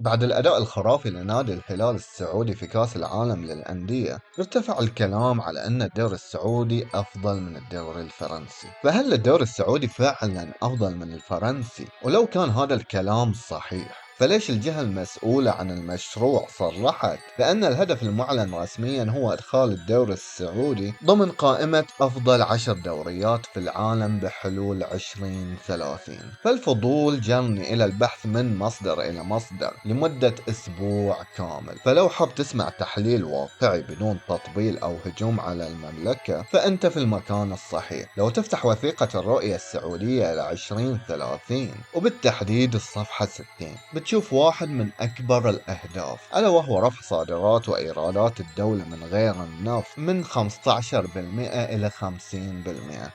بعد الأداء الخرافي لنادي الهلال السعودي في كأس العالم للأندية، ارتفع الكلام على أن الدوري السعودي أفضل من الدوري الفرنسي. فهل الدوري السعودي فعلا أفضل من الفرنسي؟ ولو كان هذا الكلام صحيح، فليش الجهة المسؤولة عن المشروع صرحت بأن الهدف المعلن رسميا هو إدخال الدوري السعودي ضمن قائمة أفضل 10 دوريات في العالم بحلول 2030؟ فالفضول جرني إلى البحث من مصدر إلى مصدر لمدة أسبوع كامل. فلو حاب تسمع تحليل واقعي بدون تطبيل أو هجوم على المملكة، فأنت في المكان الصحيح. لو تفتح وثيقة الرؤية السعودية إلى 2030 وبالتحديد الصفحة 60، بتشوف واحد من أكبر الأهداف، ألا وهو رفع صادرات وإيرادات الدولة من غير النفط من 15% إلى 50%.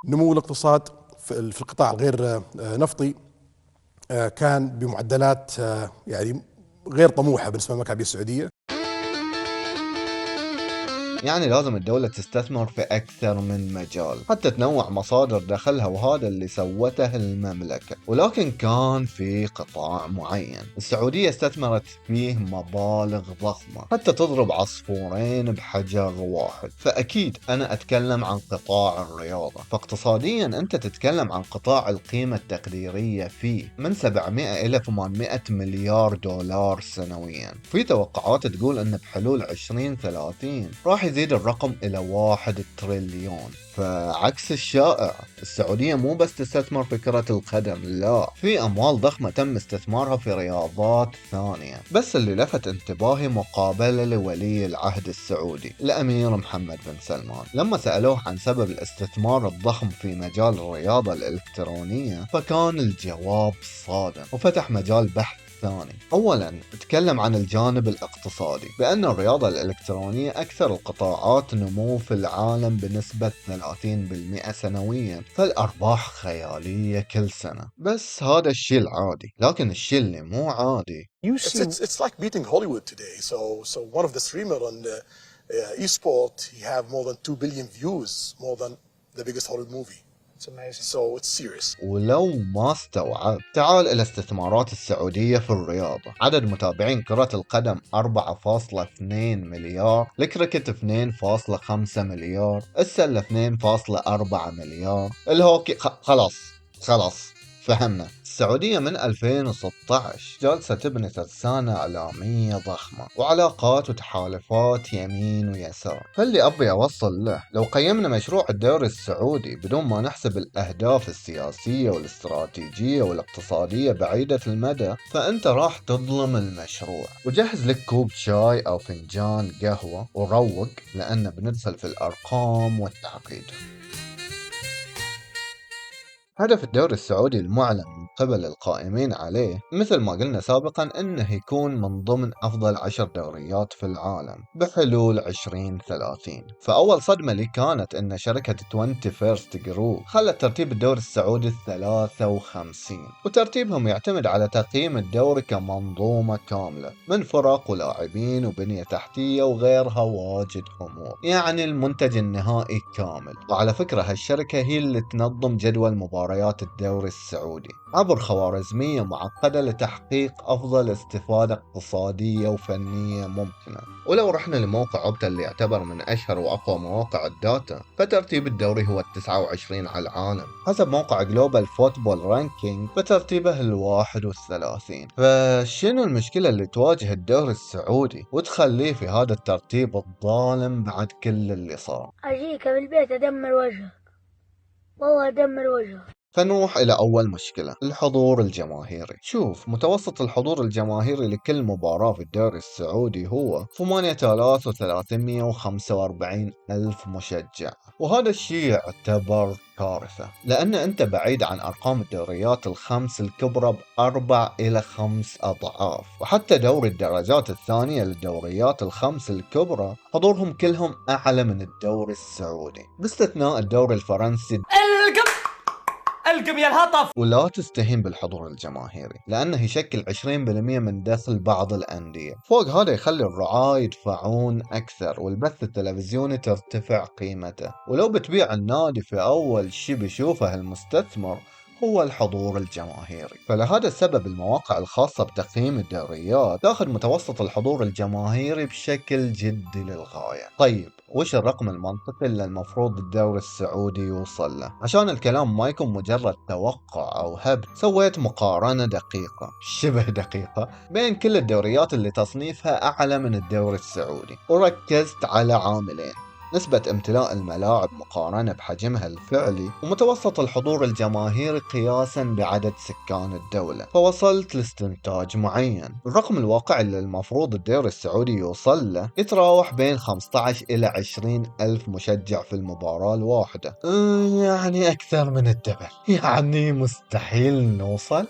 نمو الاقتصاد في القطاع الغير نفطي كان بمعدلات يعني غير طموحة بالنسبة للمملكة العربية السعودية. يعني لازم الدولة تستثمر في أكثر من مجال حتى تنوع مصادر دخلها، وهذا اللي سوته المملكة. ولكن كان في قطاع معين السعودية استثمرت فيه مبالغ ضخمة حتى تضرب عصفورين بحجر واحد. فأكيد أنا أتكلم عن قطاع الرياضة. فاقتصاديا أنت تتكلم عن قطاع القيمة التقديرية فيه من 700 إلى 800 مليار دولار سنويا. في توقعات تقول أن بحلول 2030 راح يزيد الرقم إلى 1 تريليون. فعكس الشائع، السعودية مو بس تستثمر في كرة القدم، لا، في أموال ضخمة تم استثمارها في رياضات ثانية. بس اللي لفت انتباهي مقابلة لولي العهد السعودي الأمير محمد بن سلمان لما سألوه عن سبب الاستثمار الضخم في مجال الرياضة الإلكترونية، فكان الجواب صادم وفتح مجال بحث ثاني. أولا تكلم عن الجانب الاقتصادي بأن الرياضة الإلكترونية أكثر القطاعات نمو في العالم بنسبة 30% سنويا، فالأرباح خيالية كل سنة. بس هذا الشيء العادي، لكن الشيء اللي مو عادي It's like beating Hollywood today. So one of the streamer on the esport, he have more than 2 billion views, more than the biggest Hollywood movie. It's amazing. So it's serious. ولو ما استوعب، تعال إلى استثمارات السعودية في الرياضة. عدد متابعين كرة القدم 4.2 مليار، الكريكت 2.5 مليار، السلة 2.4 مليار، الهوكي خلاص فهمنا. السعودية من 2016 جالسة تبني ترسانة إعلامية ضخمة وعلاقات وتحالفات يمين ويسار. فاللي أبي أوصل له، لو قيمنا مشروع الدوري السعودي بدون ما نحسب الأهداف السياسية والاستراتيجية والاقتصادية بعيدة المدى، فأنت راح تظلم المشروع. وجهز لك كوب شاي أو فنجان قهوة وروق، لأن بندخل في الأرقام والتعقيد. هدف الدوري السعودي المعلن من قبل القائمين عليه مثل ما قلنا سابقا انه يكون من ضمن افضل 10 دوريات في العالم بحلول 2030. فاول صدمة لي كانت ان شركة 21st جروب خلت ترتيب الدوري السعودي 53، وترتيبهم يعتمد على تقييم الدوري كمنظومة كاملة من فرق ولاعبين وبنية تحتية وغيرها واجد امور، يعني المنتج النهائي كامل. وعلى فكرة هالشركة هي اللي تنظم جدول مباريات الدوري السعودي عبر خوارزمية معقدة لتحقيق أفضل استفادة اقتصادية وفنية ممكنة. ولو رحنا لموقع اوبتا اللي يعتبر من أشهر وأقوى مواقع الداتا، فترتيب الدوري هو 29 على العالم. حسب موقع جلوبال فوتبول رانكينج فترتيبه 31. فشنو المشكلة اللي تواجه الدوري السعودي وتخليه في هذا الترتيب الظالم بعد كل اللي صار؟ أجيك بالبيت أدمر وجهك، والله أدمر وجهك. فنروح إلى أول مشكلة، الحضور الجماهيري. شوف، متوسط الحضور الجماهيري لكل مباراة في الدوري السعودي هو 8345 ألف مشجع، وهذا الشيء يعتبر كارثة، لأن أنت بعيد عن أرقام الدوريات الخمس الكبرى ب4 إلى 5 أضعاف. وحتى دوري الدرجات الثانية للدوريات الخمس الكبرى حضورهم كلهم أعلى من الدوري السعودي، باستثناء الدوري الفرنسي. القم يا الهطف. ولا تستهين بالحضور الجماهيري، لأنه يشكل 20% من دخل بعض الأندية. فوق هذا يخلي الرعاة يدفعون أكثر، والبث التلفزيوني ترتفع قيمته. ولو بتبيع النادي، في أول شي بيشوفه المستثمر هو الحضور الجماهيري. فلهذا السبب المواقع الخاصة بتقييم الدوريات تأخذ متوسط الحضور الجماهيري بشكل جدي للغاية. طيب وش الرقم المنطقي اللي المفروض الدوري السعودي يوصل له؟ عشان الكلام ما يكون مجرد توقع أو هبد، سويت مقارنة دقيقة شبه دقيقة بين كل الدوريات اللي تصنيفها أعلى من الدوري السعودي، وركزت على عاملين: نسبة امتلاء الملاعب مقارنة بحجمها الفعلي، ومتوسط الحضور الجماهيري قياسا بعدد سكان الدولة. فوصلت لاستنتاج معين: الرقم الواقعي اللي المفروض الدوري السعودي يوصل له يتراوح بين 15 إلى 20 ألف مشجع في المباراة الواحدة. يعني أكثر من الدبل. يعني مستحيل نوصل؟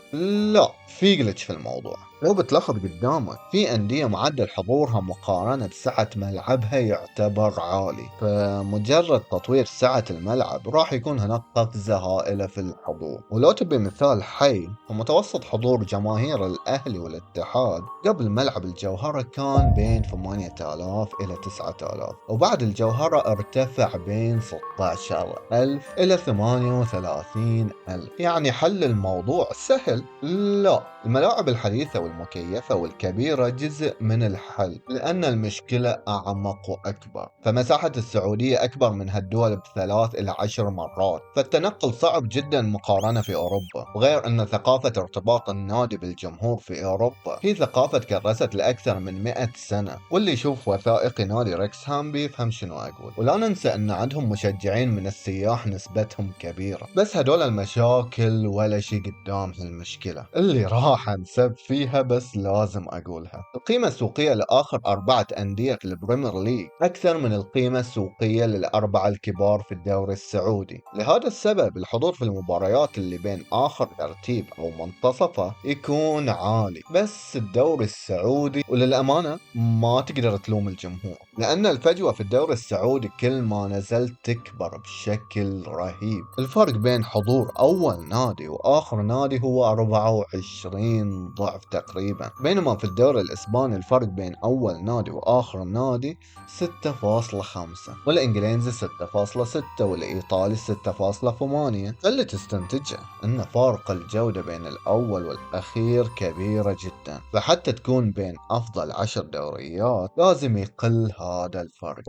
لا، في جلتش في الموضوع. لو بتلاحظ قدامك في أندية معدل حضورها مقارنة بسعة ملعبها يعتبر عالي، فمجرد تطوير سعة الملعب راح يكون هناك قفزة هائلة في الحضور. ولو تبي مثال حي، فمتوسط حضور جماهير الأهلي والاتحاد قبل ملعب الجوهرة كان بين 8000 إلى 9000، وبعد الجوهرة ارتفع بين 16000 إلى 38000. يعني حل الموضوع سهل؟ لا، الملاعب الحديثة والمكيفة والكبيرة جزء من الحل، لأن المشكلة أعمق وأكبر. فمساحة السعودية أكبر من هالدول ب3 إلى 10 مرات، فالتنقل صعب جدا مقارنة في أوروبا. وغير أن ثقافة ارتباط النادي بالجمهور في أوروبا هي ثقافة كرست لأكثر من 100 سنة، واللي يشوف وثائقي نادي ريكسهام بيفهم شنو أقول. ولا ننسى أن عندهم مشجعين من السياح نسبتهم كبيرة، بس هدول المشاكل ولا شي قدام هالمشكلة اللي راح انسب فيها، بس لازم اقولها. القيمة السوقية لآخر 4 أندية في البريمير ليج أكثر من القيمة السوقية لل4 الكبار في الدوري السعودي. لهذا السبب الحضور في المباريات اللي بين آخر ترتيب أو منتصفه يكون عالي. بس الدوري السعودي، وللأمانة ما تقدر تلوم الجمهور، لأن الفجوة في الدوري السعودي كل ما نزلت تكبر بشكل رهيب. الفرق بين حضور أول نادي وآخر نادي هو 24 ضعف تقريبا، بينما في الدوري الإسباني الفرق بين أول نادي وآخر نادي 6.5، والإنجليزي 6.6، والإيطالي 6.8. اللي تستنتجه أن فارق الجودة بين الأول والأخير كبيرة جدا، فحتى تكون بين أفضل 10 دوريات لازم يقل هذا الفرق.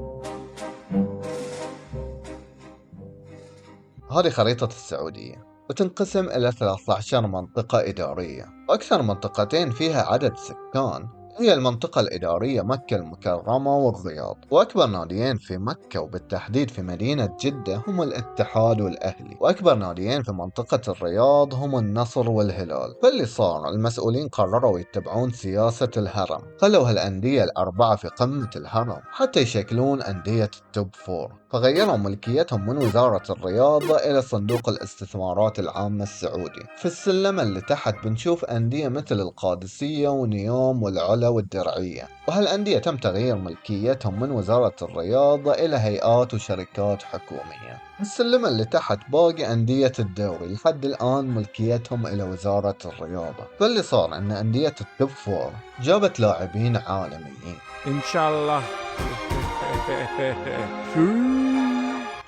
هذه خريطة السعودية، وتنقسم إلى 13 منطقة إدارية، وأكثر منطقتين فيها عدد سكان هي المنطقة الإدارية مكة المكرمة والرياض. وأكبر ناديين في مكة وبالتحديد في مدينة جدة هم الاتحاد والأهلي، وأكبر ناديين في منطقة الرياض هم النصر والهلال. فاللي صار، المسؤولين قرروا يتبعون سياسة الهرم، خلوا هالأندية ال4 في قمة الهرم حتى يشكلون أندية التوب 4، فغيروا ملكيتهم من وزارة الرياضة إلى صندوق الاستثمارات العامة السعودي. في السلم اللي تحت بنشوف أندية مثل القادسية ونيوم والعلا والدرعية، وهالأندية تم تغيير ملكيتهم من وزارة الرياضة إلى هيئات وشركات حكومية. السلم اللي تحت باقي أندية الدوري لحد الآن ملكيتهم إلى وزارة الرياضة. فاللي صار أن أندية التوب 4 جابت لاعبين عالميين إن شاء الله.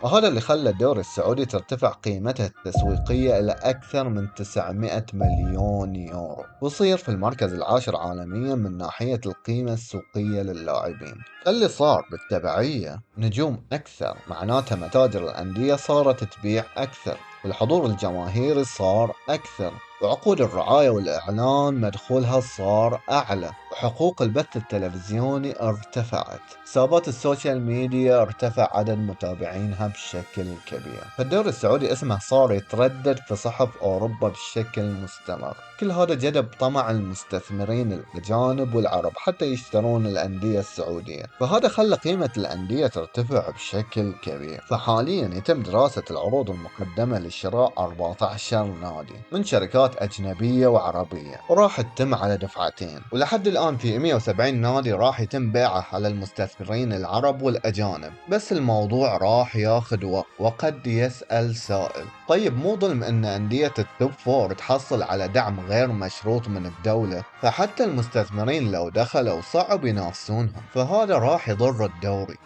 وهذا اللي خلى الدوري السعودي ترتفع قيمته التسويقية إلى أكثر من 900 مليون يورو، ويصير في المركز العاشر عالميا من ناحية القيمة السوقية للاعبين. اللي صار بالتبعية نجوم أكثر، معناتها متاجر الأندية صارت تبيع أكثر، والحضور الجماهيري صار أكثر، وعقود الرعاية والإعلان مدخولها صار أعلى، وحقوق البث التلفزيوني ارتفعت، حسابات السوشيال ميديا ارتفع عدد متابعينها بشكل كبير. فالدوري السعودي اسمه صار يتردد في صحف أوروبا بشكل مستمر. كل هذا جذب طمع المستثمرين الأجانب والعرب حتى يشترون الأندية السعودية، فهذا خلى قيمة الأندية ترتفع بشكل كبير. فحاليا يتم دراسة العروض المقدمة لشراء 14 نادي من شركات أجنبية وعربية، وراح تتم على دفعتين، ولحد الآن في 170 نادي راح يتم بيعه على المستثمرين العرب والأجانب. بس الموضوع راح ياخذ وقت. وقد يسأل سائل: طيب مو ظلم أن أندية التوب 4 تحصل على دعم غير مشروط من الدولة؟ فحتى المستثمرين لو دخلوا صعب ينافسونهم، فهذا راح يضر الدوري.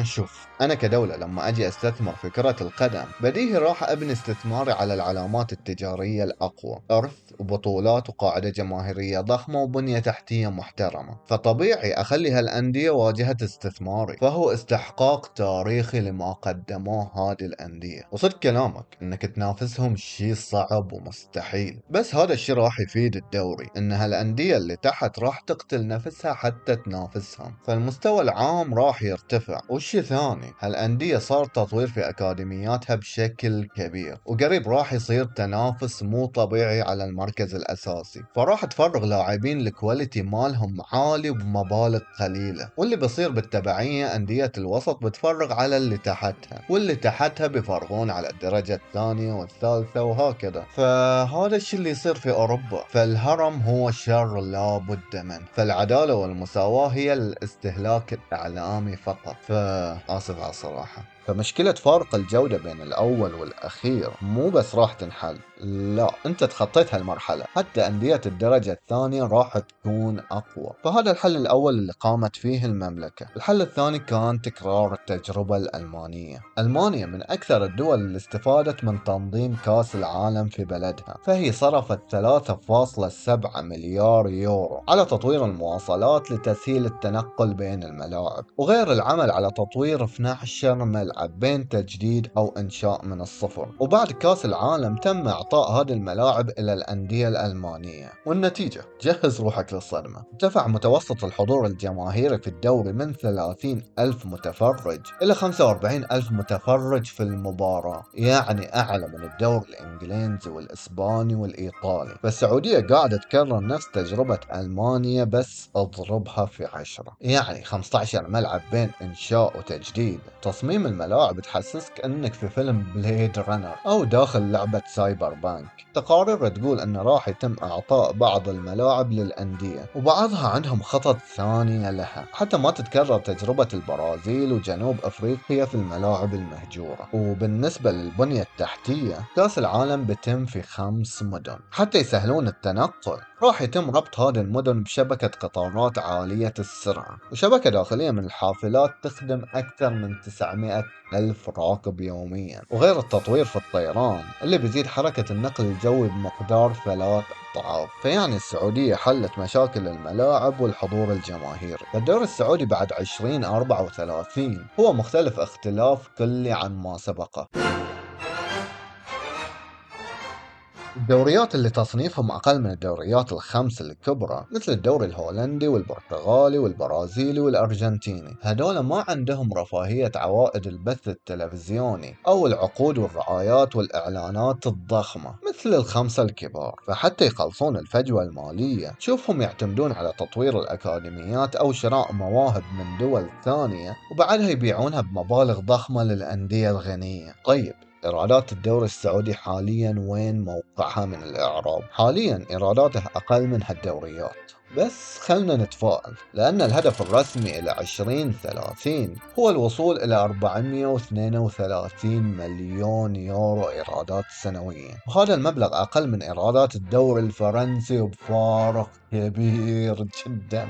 شوف، أنا كدولة لما أجي أستثمر في كرة القدم بديهي راح راح أبني استثماري على العلامات التجارية الأقوى، إرث وبطولات وقاعدة جماهيرية ضخمة وبنية تحتية محترمة. فطبيعي أخلي هالأندية واجهة استثماري، فهو استحقاق تاريخي لما قدموه هذه الأندية. وصدق كلامك إنك تنافسهم شيء صعب ومستحيل، بس هذا الشيء راح يفيد الدوري، إن هالأندية اللي تحت راح تقتل نفسها حتى تنافسهم، فالمستوى العام راح يرتفع. والشيء ثاني، هالأندية صار تطوير في أكاديمياتها بشكل كبير، وقريب راح يصير تنافس مو طبيعي على المركز الأساسي، فراح تفرغ لاعبين الكواليتي مالهم عالي وبمبالغ قليلة. واللي بيصير بالتبعية أندية الوسط بتفرغ على اللي تحتها، واللي تحتها بيفرغون على الدرجة الثانية والثالثة وهكذا. فهذا الشيء اللي يصير في أوروبا. فالهرم هو شر لا بد منه، فالعدالة والمساواة هي الاستهلاك الإعلامي فقط. فآسف على الصراحة. فمشكلة فارق الجودة بين الأول والأخير مو بس راح تنحل، لا، أنت تخطيت هالمرحلة، حتى أندية الدرجة الثانية راح تكون أقوى. فهذا الحل الأول اللي قامت فيه المملكة. الحل الثاني كان تكرار التجربة الألمانية. ألمانيا من أكثر الدول اللي استفادت من تنظيم كأس العالم في بلدها، فهي صرفت 3.7 مليار يورو على تطوير المواصلات لتسهيل التنقل بين الملاعب، وغير العمل على تطوير 12 ملعب بين تجديد أو إنشاء من الصفر. وبعد كأس العالم تم إعطاء هذه الملاعب إلى الأندية الألمانية، والنتيجة جهز روحك للصدمة. ارتفع متوسط الحضور الجماهيري في الدوري من 30 ألف متفرج إلى 45 ألف متفرج في المباراة، يعني أعلى من الدوري الإنجليزي والإسباني والإيطالي. فالسعودية قاعدة تكرر نفس تجربة ألمانيا، بس اضربها في 10، يعني 15 ملعب بين إنشاء وتجديد. تصميم الملاعب تحسسك أنك في فيلم بليد رانر أو داخل لعبة سايبر بانك. تقارير تقول أن راح يتم إعطاء بعض الملاعب للأندية، وبعضها عندهم خطط ثانية لها، حتى ما تتكرر تجربة البرازيل وجنوب أفريقيا في الملاعب المهجورة. وبالنسبة للبنية التحتية، كأس العالم بيتم في 5 مدن، حتى يسهلون التنقل راح يتم ربط هذه المدن بشبكة قطارات عالية السرعة وشبكة داخلية من الحافلات تخدم أكثر من 900 ألف راكب يوميا، وغير التطوير في الطيران اللي بيزيد حركة النقل الجوي بمقدار 3 أضعاف. فيعني السعودية حلت مشاكل الملاعب والحضور الجماهيري. فالدوري السعودي بعد 2034 هو مختلف اختلاف كلي عن ما سبقه. الدوريات اللي تصنيفهم أقل من الدوريات الخمس الكبرى، مثل الدوري الهولندي والبرتغالي والبرازيلي والأرجنتيني، هذول ما عندهم رفاهية عوائد البث التلفزيوني أو العقود والرعايات والإعلانات الضخمة مثل الخمسة الكبار. فحتى يخلصون الفجوة المالية، شوفهم يعتمدون على تطوير الأكاديميات أو شراء مواهب من دول ثانية وبعدها يبيعونها بمبالغ ضخمة للأندية الغنية. طيب، إيرادات الدوري السعودي حاليا وين موقعها من الإعراب؟ حاليا إيراداته أقل من هالدوريات، بس خلنا نتفائل، لأن الهدف الرسمي إلى 2030 هو الوصول إلى 432 مليون يورو إيرادات سنويا، وهذا المبلغ أقل من إيرادات الدوري الفرنسي وبفارق كبير جدا.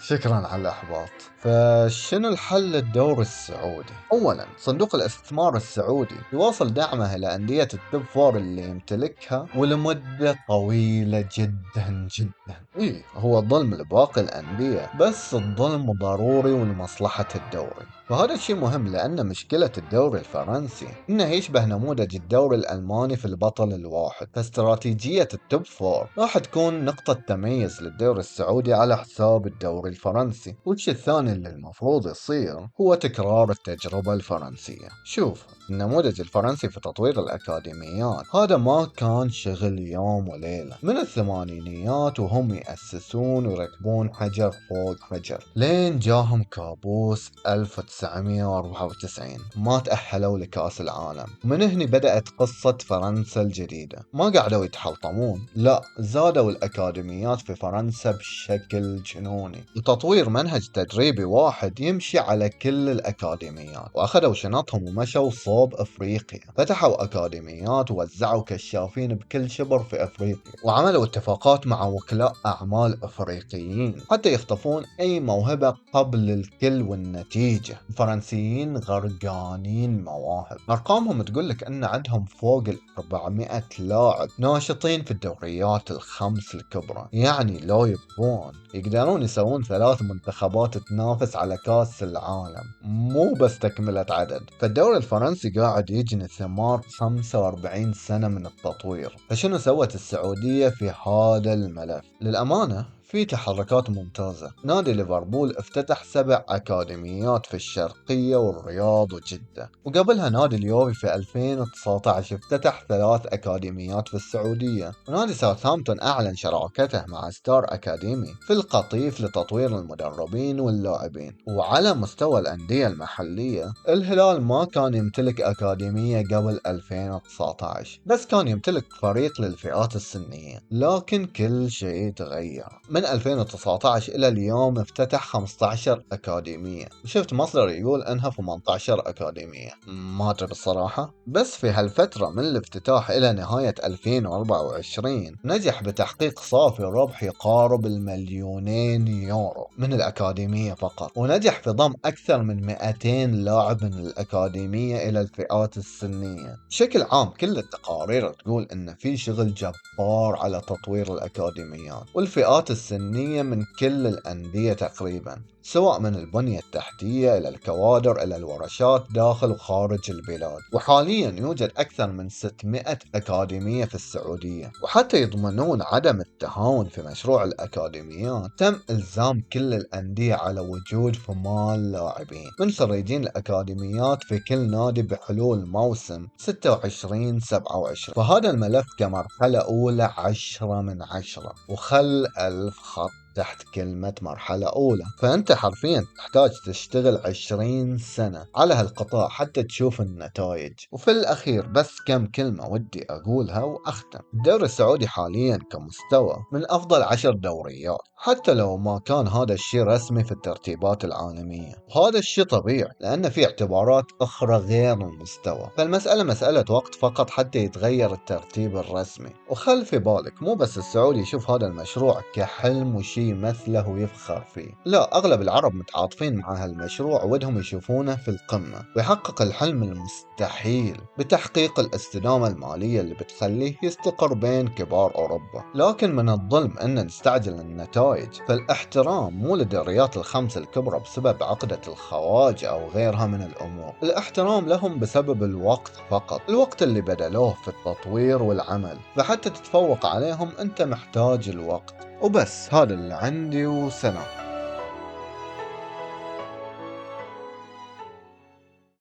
شكرا على الإحباط. فشنو الحل للدوري السعودي؟ أولا، صندوق الاستثمار السعودي يواصل دعمه لأندية التوب فور اللي يمتلكها ولمدة طويلة جدا جدا. هو ظلم لباقي الأندية، بس الظلم ضروري ولمصلحة الدوري. وهذا الشيء مهم، لأن مشكلة الدوري الفرنسي إنه يشبه نموذج الدوري الألماني في البطل الواحد. فاستراتيجية التوب فور راح تكون نقطة تميز للدوري السعودي على حساب الدوري الفرنسي. والشيء الثاني اللي المفروض يصير هو تكرار التجربة الفرنسية. شوف، النموذج الفرنسي في تطوير الأكاديميات هذا ما كان شغل يوم وليلة، من الثمانينيات وهم يأسسون ويركبون حجر فوق حجر، لين جاهم كابوس 1994 ما تأهلوا لكأس العالم. ومن هنا بدأت قصة فرنسا الجديدة. ما قعدوا يتحلطمون، لا، زادوا الأكاديميات في فرنسا بشكل جنوني، وتطوير منهج تدريبي واحد يمشي على كل الأكاديميات، وأخذوا شنطهم ومشوا صوب أفريقيا، فتحوا أكاديميات ووزعوا كشافين بكل شبر في أفريقيا، وعملوا اتفاقات مع وكلاء أعمال أفريقيين حتى يخطفون أي موهبة قبل الكل. والنتيجة الفرنسيين غرقانين مواهب، أرقامهم تقولك أن عندهم فوق 400 لاعب ناشطين في الدوريات الخمس الكبرى. يعني لو يبون يقدرون يسوون 3 منتخبات تنافس على كاس العالم، مو بس تكملة عدد. فالدوري الفرنسي قاعد يجني ثمار 45 سنة من التطوير. فشنو سوت السعودية في هذا الملف؟ للأمانة في تحركات ممتازة. نادي ليفربول افتتح 7 أكاديميات في الشرقية والرياض وجدة، وقبلها نادي اليوفي في 2019 افتتح 3 أكاديميات في السعودية، ونادي ساوثهامبتون أعلن شراكته مع ستار أكاديمي في القطيف لتطوير المدربين واللاعبين. وعلى مستوى الأندية المحلية، الهلال ما كان يمتلك أكاديمية قبل 2019، بس كان يمتلك فريق للفئات السنية. لكن كل شيء تغير من 2019 إلى اليوم، افتتح 15 أكاديمية، وشفت مصدر يقول أنها 18 أكاديمية، ما أدري بالصراحة. بس في هالفترة من الافتتاح إلى نهاية 2024 نجح بتحقيق صافي ربح يقارب 2,000,000 يورو من الأكاديمية فقط، ونجح في ضم أكثر من 200 لاعب من الأكاديمية إلى الفئات السنية. بشكل عام كل التقارير تقول أن في شغل جبار على تطوير الأكاديميات والفئات السنية من كل الأندية تقريبا، سواء من البنية التحتية إلى الكوادر إلى الورشات داخل وخارج البلاد. وحاليا يوجد أكثر من 600 أكاديمية في السعودية. وحتى يضمنون عدم التهاون في مشروع الأكاديميات، تم إلزام كل الأندية على وجود 8 لاعبين من خريجين الأكاديميات في كل نادي بحلول موسم 26-27. فهذا الملف كمرحلة أولى 10 من 10، وخل 1000 خط تحت كلمة مرحلة أولى. فأنت حرفيا تحتاج تشتغل 20 سنة على هالقطاع حتى تشوف النتائج. وفي الأخير بس كم كلمة ودي أقولها وأختم. الدوري السعودي حاليا كمستوى من أفضل 10 دوريات، حتى لو ما كان هذا الشيء رسمي في الترتيبات العالمية. وهذا الشيء طبيعي لأن في اعتبارات أخرى غير المستوى. فالمسألة مسألة وقت فقط حتى يتغير الترتيب الرسمي. وخل في بالك مو بس السعودي يشوف هذا المشروع كحلم وشيء مثله ويفخر فيه، لا، أغلب العرب متعاطفين مع هالمشروع ودهم يشوفونه في القمة، ويحقق الحلم المستحيل بتحقيق الاستدامة المالية اللي بتخليه يستقر بين كبار أوروبا. لكن من الظلم أن نستعجل النتائج. فالاحترام مو للدوريات الخمس الكبرى بسبب عقدة الخواجة أو غيرها من الأمور، الاحترام لهم بسبب الوقت فقط، الوقت اللي بدلوه في التطوير والعمل. فحتى تتفوق عليهم أنت محتاج الوقت. وبس هذا اللي عندي، وسلام.